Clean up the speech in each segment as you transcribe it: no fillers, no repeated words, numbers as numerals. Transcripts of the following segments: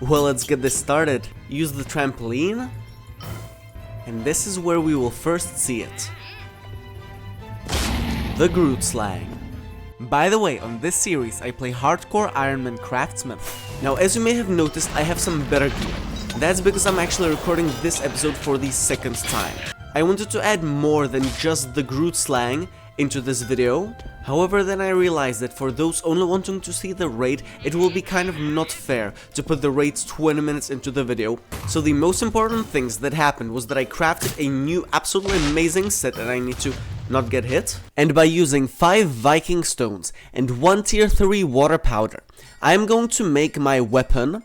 Well, let's get this started. Use the trampoline. And this is where we will first see it. The Grootslang. By the way, on this series I play hardcore Ironman Craftsman. Now, as you may have noticed, I have some better gear. That's because I'm actually recording this episode for the second time. I wanted to add more than just the Grootslang into this video. However, then I realized that for those only wanting to see the raid, it will be kind of not fair to put the raids 20 minutes into the video. So the most important things that happened was that I crafted a new absolutely amazing set and I need to not get hit. And by using 5 Viking stones and 1 tier 3 water powder, I'm going to make my weapon.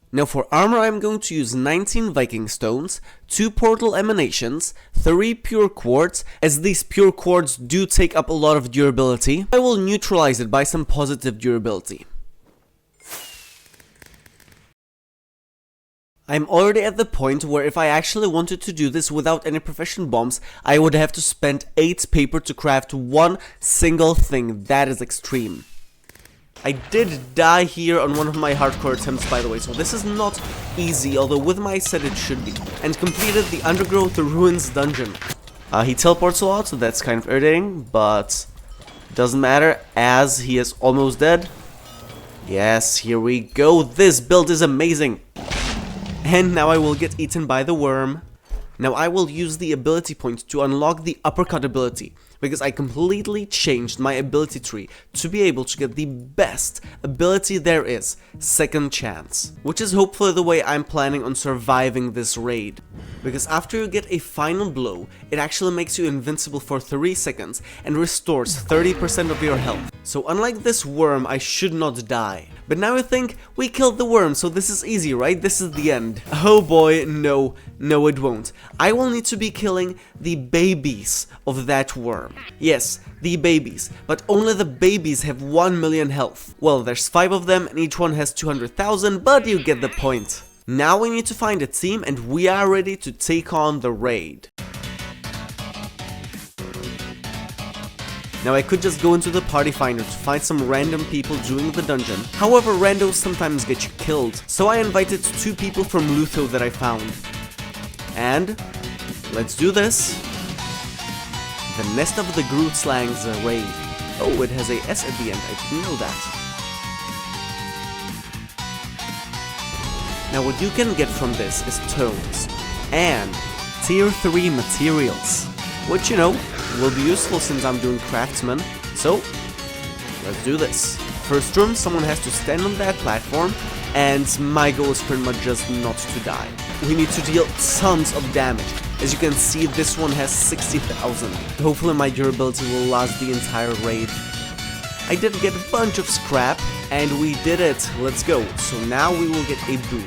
Now for armor I'm going to use 19 Viking stones, 2 portal emanations, 3 pure quartz, as these pure quartz do take up a lot of durability. I will neutralize it by some positive durability. I'm already at the point where if I actually wanted to do this without any profession bombs, I would have to spend 8 paper to craft one single thing. That is extreme. I did die here on one of my hardcore attempts, by the way, so this is not easy, although with my set it should be. And completed the Undergrowth the Ruins dungeon. He teleports a lot, so that's kind of irritating, but doesn't matter as he is almost dead. Yes, here we go. This build is amazing. And now I will get eaten by the worm. Now I will use the ability point to unlock the uppercut ability, because I completely changed my ability tree to be able to get the best ability there is, Second Chance, which is hopefully the way I'm planning on surviving this raid. Because after you get a final blow, it actually makes you invincible for 3 seconds and restores 30% of your health. So unlike this worm, I should not die. But now you think, we killed the worm, so this is easy, right? This is the end. Oh boy, no it won't. I will need to be killing the babies of that worm. Yes, the babies, but only the babies have 1 million health. Well, there's 5 of them and each one has 200,000, but you get the point. Now we need to find a team and we are ready to take on the raid. Now I could just go into the party finder to find some random people doing the dungeon. However, randos sometimes get you killed. So I invited 2 people from Lutho that I found. And let's do this. The Nest of the Grootslangs raid. Oh, it has a S at the end, I didn't know that. Now what you can get from this is tones and tier 3 materials, which, you know, will be useful since I'm doing Craftsman. So let's do this. First room, someone has to stand on that platform, and my goal is pretty much just not to die. We need to deal tons of damage. As you can see, this one has 60,000. Hopefully my durability will last the entire raid. I did get a bunch of scrap, and we did it. Let's go. So now we will get a boon.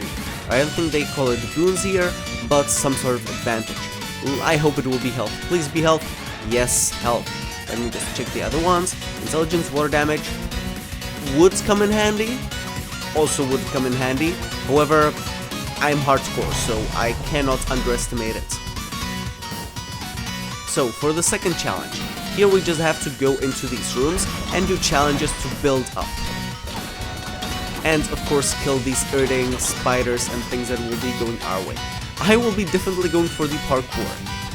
I don't think they call it boons here, but some sort of advantage. I hope it will be health. Please be health. Yes, health. Let me just check the other ones. Intelligence, water damage. Woods come in handy. Also would come in handy. However, I'm hardcore, so I cannot underestimate it. So, for the second challenge, here we just have to go into these rooms and do challenges to build up. And of course kill these irritating spiders and things that will be going our way. I will be definitely going for the parkour.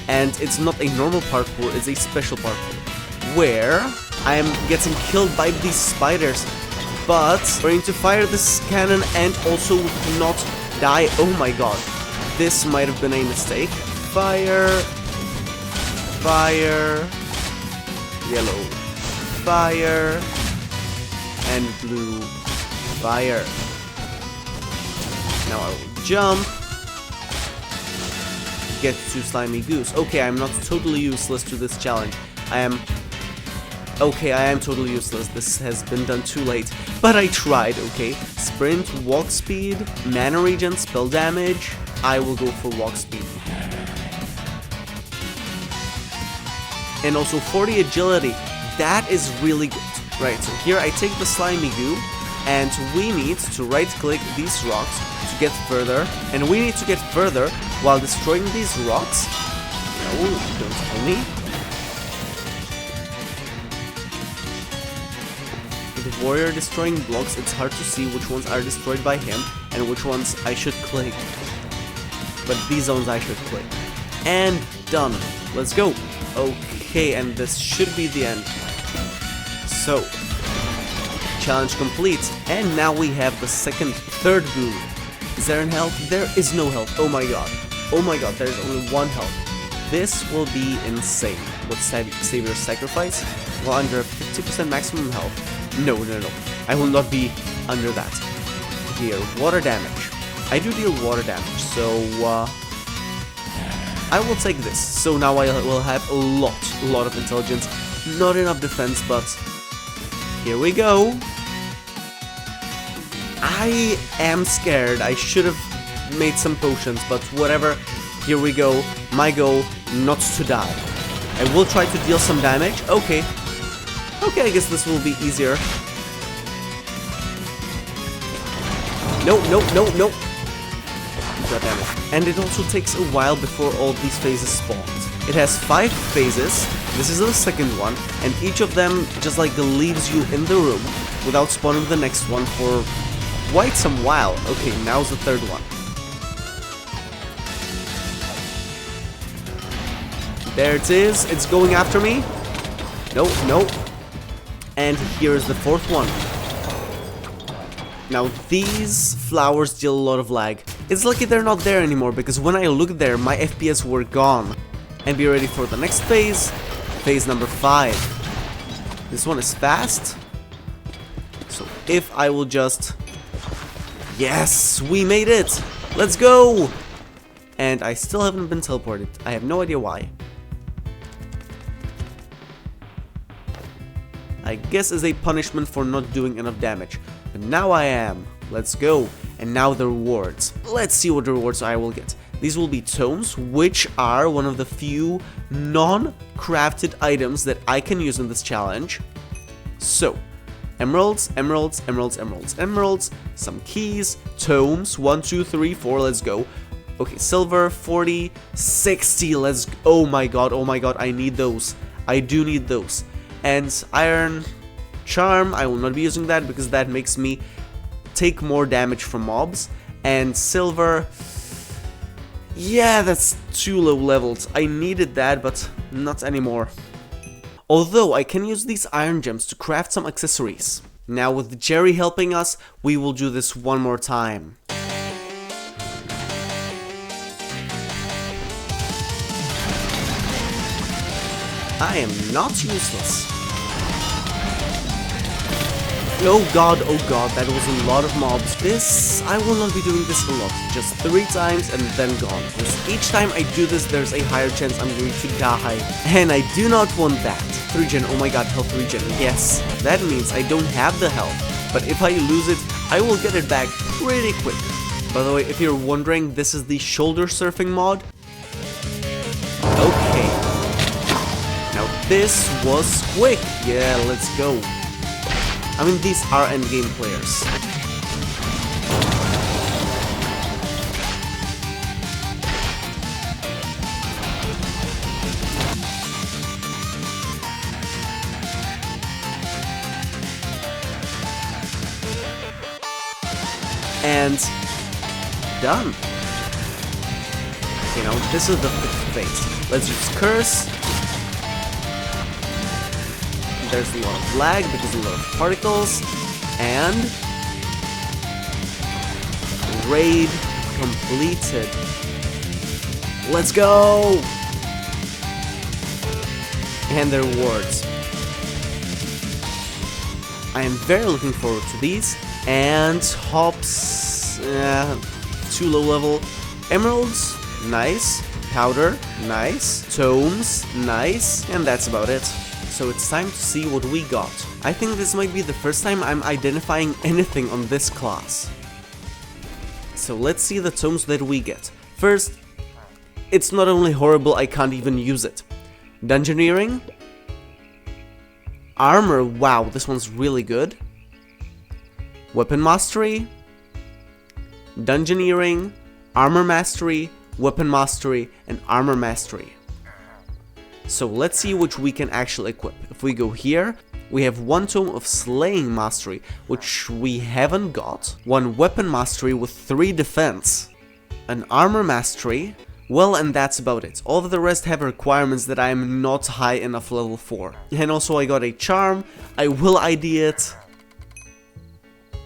And it's not a normal parkour, it's a special parkour, where I am getting killed by these spiders, but we're going to fire this cannon and also not die. Oh my god, this might have been a mistake. Fire, fire, yellow, fire, and blue, fire. Now I will jump. Get to Slimy Goose. Okay, I'm not totally useless to this challenge. I am totally useless. This has been done too late. But I tried, okay? Sprint, walk speed, mana regen, spell damage. I will go for walk speed. And also 40 agility. That is really good. Right, so here I take the Slimy Goo, and we need to right click these rocks to get further, and we need to get further while destroying these rocks. No, don't tell me. with warrior destroying blocks, it's hard to see which ones are destroyed by him and which ones I should click. But these zones I should click. And done. Let's go. Okay, and this should be the end. So, challenge complete. And now we have the third groove. Is there any health? There is no health. Oh my god. Oh my god, there's only one health. This will be insane. With Savior's Sacrifice, well, under 50% maximum health. No. I will not be under that. Here, water damage. I do deal water damage, so I will take this. So now I will have a lot of intelligence. Not enough defense, but here we go. I am scared. I should have made some potions, but whatever. Here we go. My goal, not to die. I will try to deal some damage. Okay, I guess this will be easier. No. God damn it. And it also takes a while before all these phases spawn. It has 5 phases. This is the second one, and each of them just like leaves you in the room without spawning the next one for quite some while. Okay, now's the third one. There it is. It's going after me. No. And here's the fourth one. Now these flowers deal a lot of lag. It's lucky they're not there anymore, because when I looked there, my FPS were gone. And be ready for the next phase. Phase number 5. This one is fast. So if I will just... Yes, we made it. Let's go. And I still haven't been teleported. I have no idea why. I guess as a punishment for not doing enough damage. But now I am. Let's go. And now the rewards. Let's see what rewards I will get. These will be tomes, which are one of the few non-crafted items that I can use in this challenge. So, emeralds, some keys, tomes, 1, 2, 3, 4, let's go. Okay, silver, 40, 60, let's go. Oh my god, I need those. I do need those. And iron charm, I will not be using that because that makes me take more damage from mobs. And silver, yeah, that's too low leveled. I needed that, but not anymore. Although I can use these iron gems to craft some accessories. Now with Jerry helping us, we will do this one more time. I am not useless. Oh god, that was a lot of mobs. I will not be doing this a lot, just 3 times and then gone. Because each time I do this, there's a higher chance I'm going to die. And I do not want that. 3gen, oh my god, health regen. Yes, that means I don't have the health. But if I lose it, I will get it back pretty quick. By the way, if you're wondering, this is the shoulder surfing mod. Okay. Now this was quick. Yeah, let's go. I mean, these are endgame players. And done. Okay, now this is the 5th phase. Let's use curse. There's a lot of lag because a lot of particles, and raid completed. Let's go! And the rewards. I am very looking forward to these. And hops, too low level. Emeralds, nice. Powder, nice. Tomes, nice. And that's about it. So it's time to see what we got. I think this might be the first time I'm identifying anything on this class. So let's see the tomes that we get. First, it's not only horrible, I can't even use it. Dungeoneering. Armor, wow, this one's really good. Weapon Mastery. Dungeoneering. Armor Mastery. Weapon Mastery. And Armor Mastery. So let's see which we can actually equip. If we go here, We have 1 tome of slaying mastery, which we haven't got, 1 weapon mastery with 3 defense, an armor mastery, well, and that's about it. All of the rest have requirements that I am not high enough level for. And also I got a charm, I will ID it.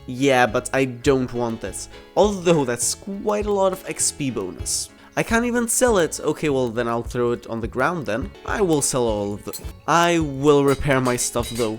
Yeah, but I don't want this, although that's quite a lot of XP bonus. I can't even sell it. Okay, well then I'll throw it on the ground then. I will sell all of them. I will repair my stuff though.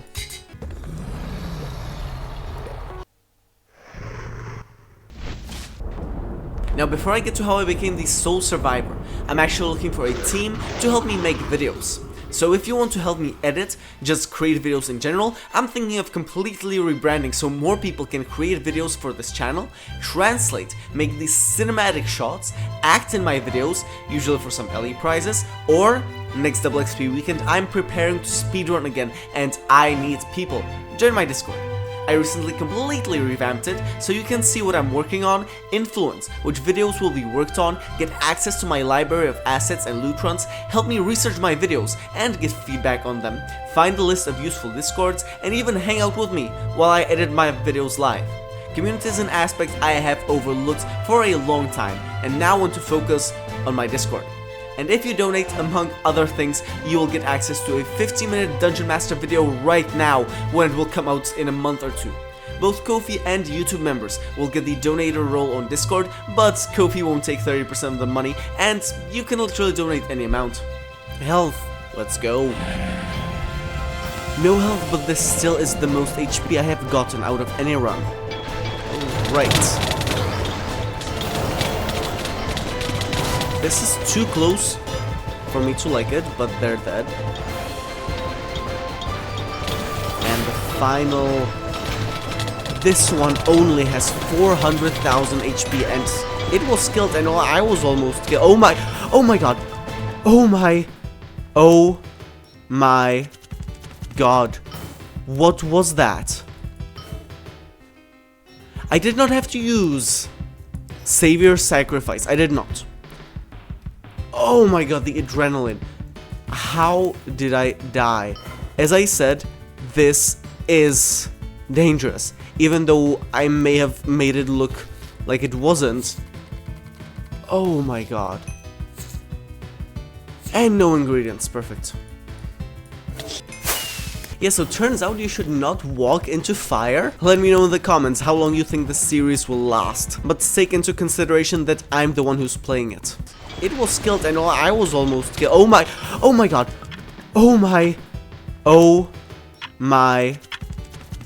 Now before I get to how I became the sole survivor, I'm actually looking for a team to help me make videos. So if you want to help me edit, just create videos in general, I'm thinking of completely rebranding so more people can create videos for this channel, translate, make these cinematic shots, act in my videos, usually for some LE prizes, or next Double XP weekend I'm preparing to speedrun again and I need people. Join my Discord. I recently completely revamped it, so you can see what I'm working on, influence which videos will be worked on, get access to my library of assets and loot runs, help me research my videos and get feedback on them, find the list of useful discords, and even hang out with me while I edit my videos live. Community is an aspect I have overlooked for a long time and now want to focus on my Discord. And if you donate, among other things, you will get access to a 15-minute Dungeon Master video right now when it will come out in a month or 2. Both Ko-fi and YouTube members will get the donator role on Discord, but Ko-fi won't take 30% of the money, and you can literally donate any amount. Health, let's go. No health, but this still is the most HP I have gotten out of any run. Right. This is too close for me to like it, but they're dead. And the final... This one only has 400,000 HP and it was killed and I was almost killed. Oh my god. Oh my god. What was that? I did not have to use Savior Sacrifice. I did not. Oh my god, the adrenaline. How did I die? As I said, this is dangerous. Even though I may have made it look like it wasn't. Oh my god. And no ingredients, perfect. Yeah, so turns out you should not walk into fire. Let me know in the comments how long you think this series will last. But take into consideration that I'm the one who's playing it. It was killed and I was almost killed. Oh my god. Oh my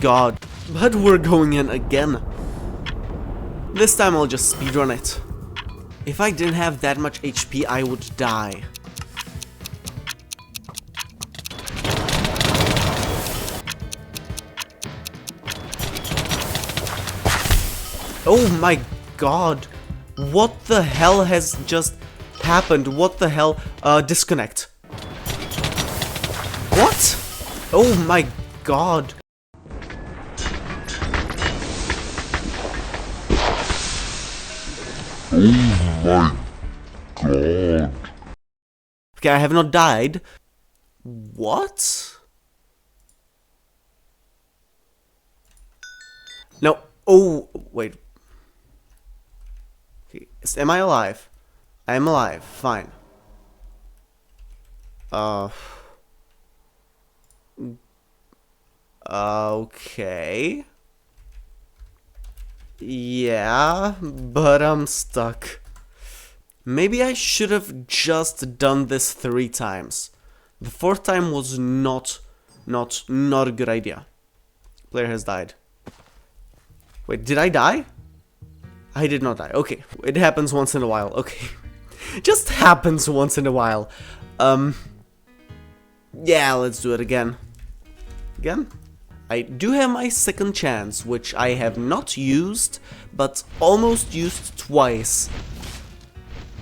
god. But we're going in again. This time I'll just speedrun it. If I didn't have that much HP, I would die. Oh my god. What the hell has just happened? What the hell? Disconnect. What? Oh my god. Oh my god. Okay, I have not died. What? No. Oh, wait. Okay, am I alive? I am alive. Fine. Okay. Yeah, but I'm stuck. Maybe I should have just done this 3 times. The 4th time was not a good idea. Player has died. Wait, did I die? I did not die. Okay, it happens once in a while. Okay. Just happens once in a while. Yeah, let's do it again. Again? I do have my 2nd chance, which I have not used, but almost used twice.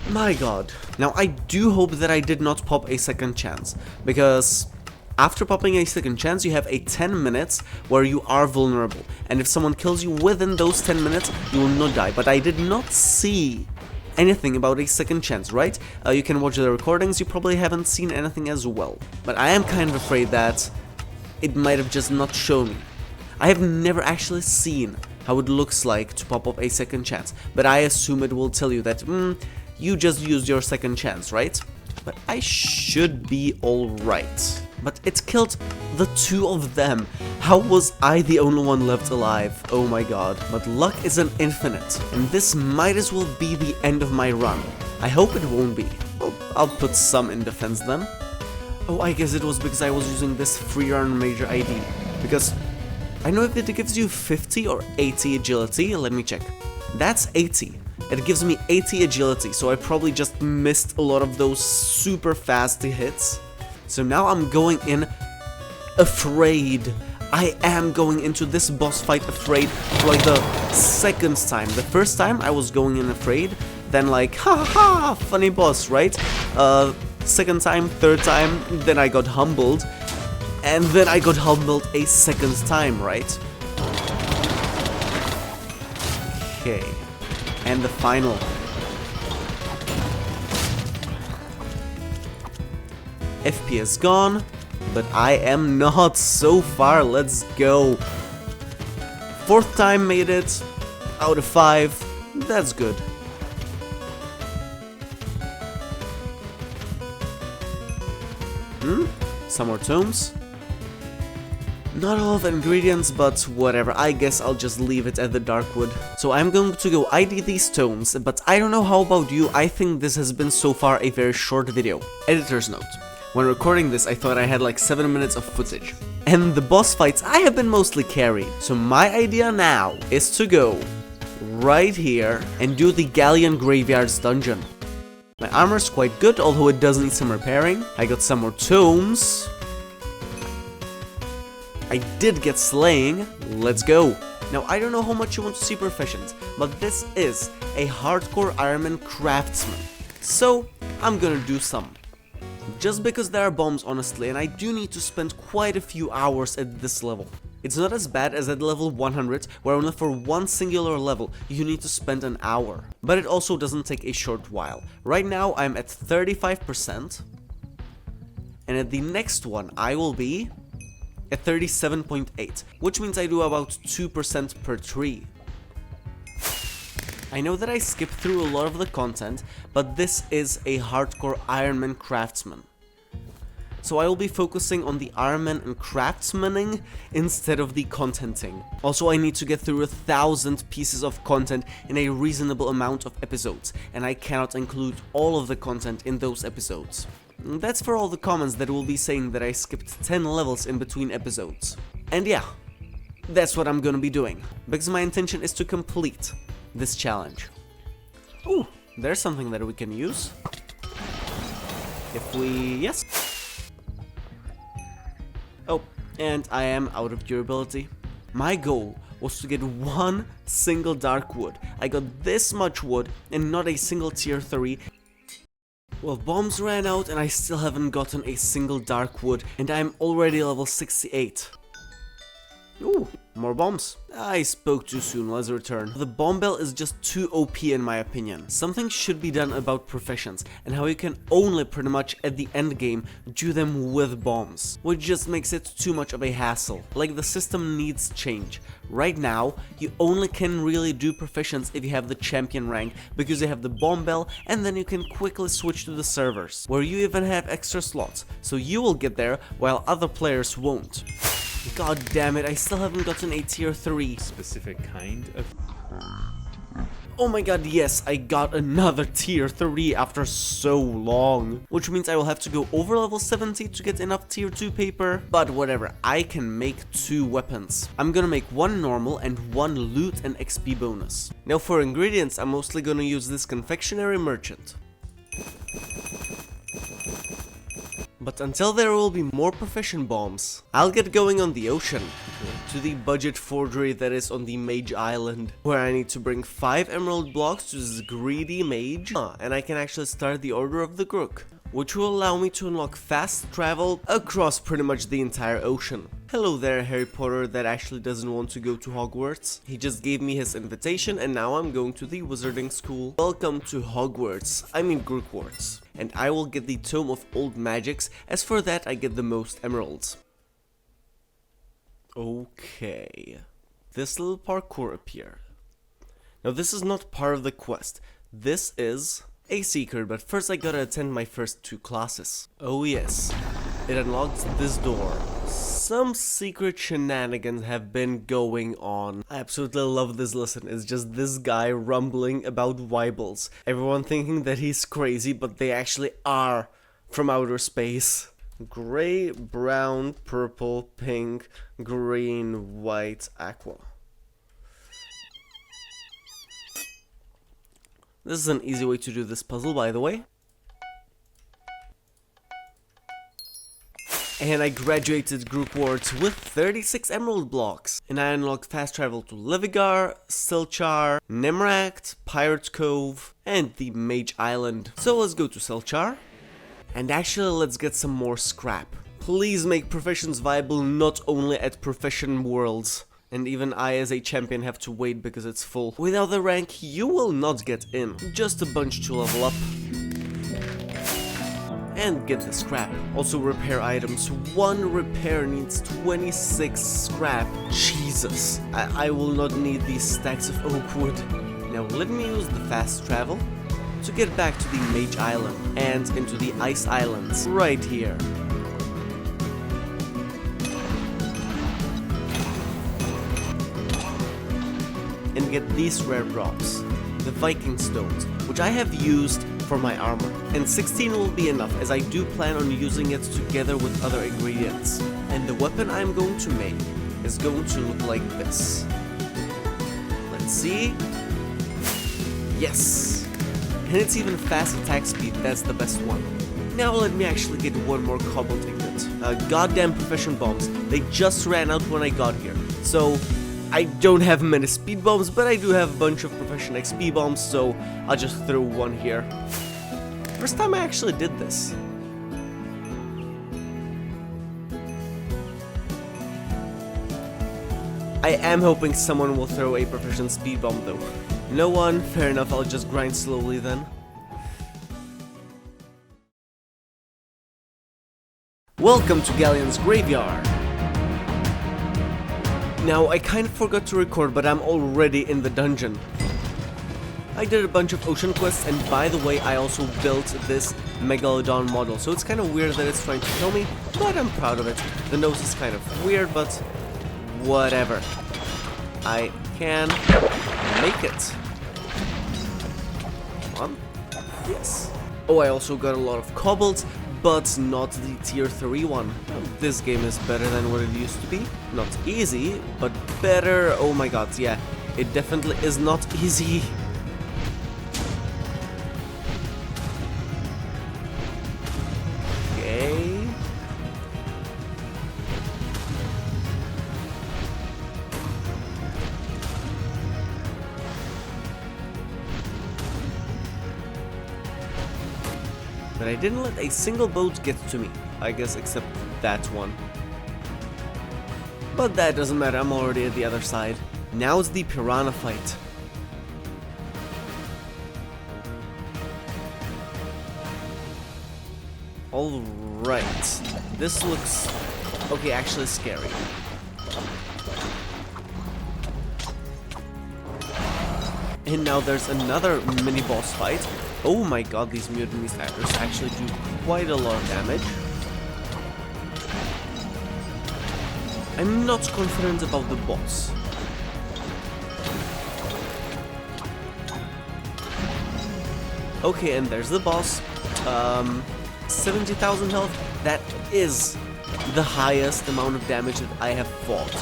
My god. Now, I do hope that I did not pop a 2nd chance, because after popping a 2nd chance, you have a 10 minutes where you are vulnerable, and if someone kills you within those 10 minutes, you will not die. But I did not see anything about a 2nd chance, right? You can watch the recordings, you probably haven't seen anything as well. But I am kind of afraid that it might have just not shown me. I have never actually seen how it looks like to pop up a second chance, but I assume it will tell you that, you just used your second chance, right? But I should be alright. But it killed the two of them. How was I the only one left alive? Oh my god. But luck is an infinite, and this might as well be the end of my run. I hope it won't be. Well, I'll put some in defense then. Oh, I guess it was because I was using this free run major ID. Because I know if it gives you 50 or 80 agility. Let me check. That's 80. It gives me 80 agility, so I probably just missed a lot of those super fast hits. So now I'm going in afraid. I am going into this boss fight afraid for like the second time. The first time I was going in afraid, then like, ha ha, funny boss, right? Second time, third time, then I got humbled. And then I got humbled a second time, right? Okay. And the final. FPS gone, but I am not so far. Let's go. Fourth time made it out of 5. That's good. Some more tomes. Not a lot of ingredients, but whatever, I guess I'll just leave it at the Darkwood. So I'm going to go ID these tomes, but I don't know how about you, I think this has been so far a very short video. Editor's note. When recording this, I thought I had like 7 minutes of footage. And the boss fights, I have been mostly carried. So my idea now is to go right here and do the Galleon Graveyards dungeon. My armor is quite good, although it does need some repairing. I got some more tomes. I did get slaying. Let's go. Now, I don't know how much you want to see proficient, but this is a hardcore Ironman Craftsman. So, I'm gonna do some. Just because there are bombs, honestly, and I do need to spend quite a few hours at this level. It's not as bad as at level 100, where only for one singular level you need to spend an hour. But it also doesn't take a short while. Right now I'm at 35%, and at the next one I will be at 37.8, which means I do about 2% per tree. I know that I skipped through a lot of the content, but this is a hardcore Ironman Craftsman. So I will be focusing on the Ironman and Craftsmaning instead of the contenting. Also, I need to get through 1,000 pieces of content in a reasonable amount of episodes, and I cannot include all of the content in those episodes. That's for all the comments that will be saying that I skipped 10 levels in between episodes. And yeah, that's what I'm gonna be doing, because my intention is to complete this challenge. Ooh, there's something that we can use. If we... yes. Oh, and I am out of durability. My goal was to get one single dark wood. I got this much wood and not a single tier 3. Well, bombs ran out and I still haven't gotten a single dark wood, and I'm already level 68. Ooh, more bombs. I spoke too soon, let's return. The bomb bell is just too OP in my opinion. Something should be done about professions and how you can only pretty much at the end game do them with bombs, which just makes it too much of a hassle. Like, the system needs change. Right now, you only can really do professions if you have the champion rank, because you have the bomb bell, and then you can quickly switch to the servers, where you even have extra slots, so you will get there while other players won't. God damn it, I still haven't gotten a tier 3. Specific kind of... Oh my god, yes, I got another tier 3 after so long. Which means I will have to go over level 70 to get enough tier 2 paper. But whatever, I can make 2 weapons. I'm gonna make 1 normal and 1 loot and XP bonus. Now for ingredients, I'm mostly gonna use this confectionery merchant. But until there will be more profession bombs, I'll get going on the ocean, to the budget forgery that is on the Mage Island, where I need to bring 5 emerald blocks to this greedy mage, and I can actually start the Order of the Grook, which will allow me to unlock fast travel across pretty much the entire ocean. Hello there, Harry Potter that actually doesn't want to go to Hogwarts. He just gave me his invitation and now I'm going to the wizarding school. Welcome to Hogwarts, I mean Grootslangs. And I will get the Tome of Old Magics, as for that I get the most emeralds. Okay. This little parkour appeared. Now this is not part of the quest. This is a secret, but first I gotta attend my first 2 classes. Oh yes, it unlocks this door. Some secret shenanigans have been going on. I absolutely love this lesson. It's just this guy rumbling about Weibels. Everyone thinking that he's crazy, but they actually are from outer space. Gray, brown, purple, pink, green, white, aqua. This is an easy way to do this puzzle, by the way. And I graduated group wards with 36 emerald blocks. And I unlocked fast travel to Levigar, Silchar, Nemract, Pirate Cove, and the Mage Island. So let's go to Silchar. And actually let's get some more scrap. Please make professions viable not only at profession worlds. And even I as a champion have to wait because it's full. Without the rank you will not get in. Just a bunch to level up. And get the scrap. Also repair items. 1 repair needs 26 scrap. Jesus. I will not need these stacks of oak wood. Now let me use the fast travel to get back to the Mage Island and into the Ice Islands right here. And get these rare drops, the Viking stones, which I have used for my armor. And 16 will be enough, as I do plan on using it together with other ingredients. And the weapon I'm going to make is going to look like this. Let's see. Yes! And it's even fast attack speed, that's the best one. Now let me actually get one more cobalt ingot. Goddamn profession bombs, they just ran out when I got here. So I don't have many speed bombs, but I do have a bunch of profession XP bombs, so I'll just throw one here. First time I actually did this. I am hoping someone will throw a profession speed bomb though. No one? Fair enough, I'll just grind slowly then. Welcome to Galleon's graveyard. Now, I kind of forgot to record, but I'm already in the dungeon. I did a bunch of ocean quests, and by the way, I also built this Megalodon model, so it's kind of weird that it's trying to kill me, but I'm proud of it. The nose is kind of weird, but whatever. I can make it. Come on. Yes. Oh, I also got a lot of cobalt, but not the tier 3 one. This game is better than what it used to be. Not easy, but better. Oh my god, yeah. It definitely is not easy. Okay. But I didn't let a single boat get to me, I guess except that one. But that doesn't matter, I'm already at the other side. Now's the piranha fight. Alright, this looks, okay, actually scary. And now there's another mini boss fight. Oh my god, these mutant attackers actually do quite a lot of damage. I'm not confident about the boss. Okay, and there's the boss. 70,000 health. That is the highest amount of damage that I have fought.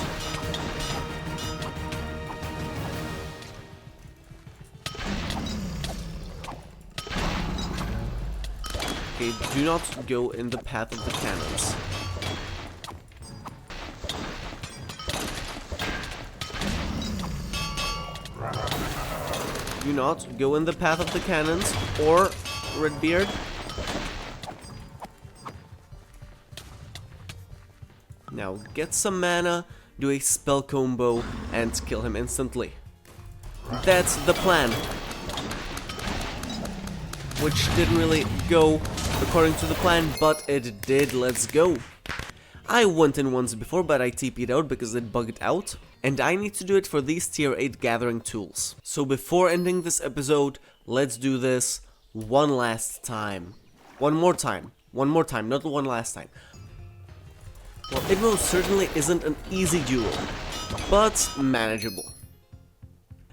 Okay, do not go in the path of the cannons. Do not go in the path of the cannons, or Redbeard. Now get some mana, do a spell combo, and kill him instantly. That's the plan. Which didn't really go according to the plan, but it did. Let's go. I went in once before, but I TP'd out because it bugged out. And I need to do it for these tier 8 gathering tools. So before ending this episode, let's do this one last time. One more time, not one last time. Well, it most certainly isn't an easy duel, but manageable.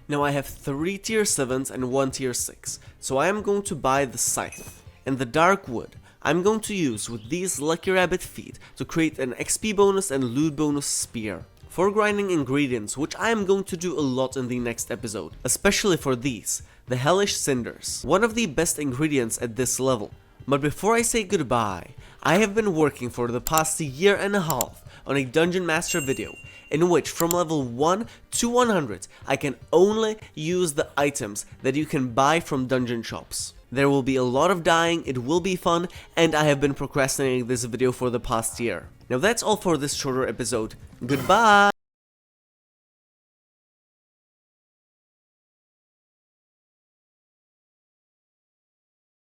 Now I have 3 tier 7s and 1 tier 6, so I am going to buy the scythe. And the dark wood I'm going to use with these lucky rabbit feet to create an XP bonus and loot bonus spear. For grinding ingredients, which I am going to do a lot in the next episode, especially for these, the hellish cinders, one of the best ingredients at this level. But before I say goodbye, I have been working for the past year and a half on a Dungeon Master video, in which from level 1 to 100 I can only use the items that you can buy from dungeon shops. There will be a lot of dying, it will be fun, and I have been procrastinating this video for the past year. Now that's all for this shorter episode. Goodbye!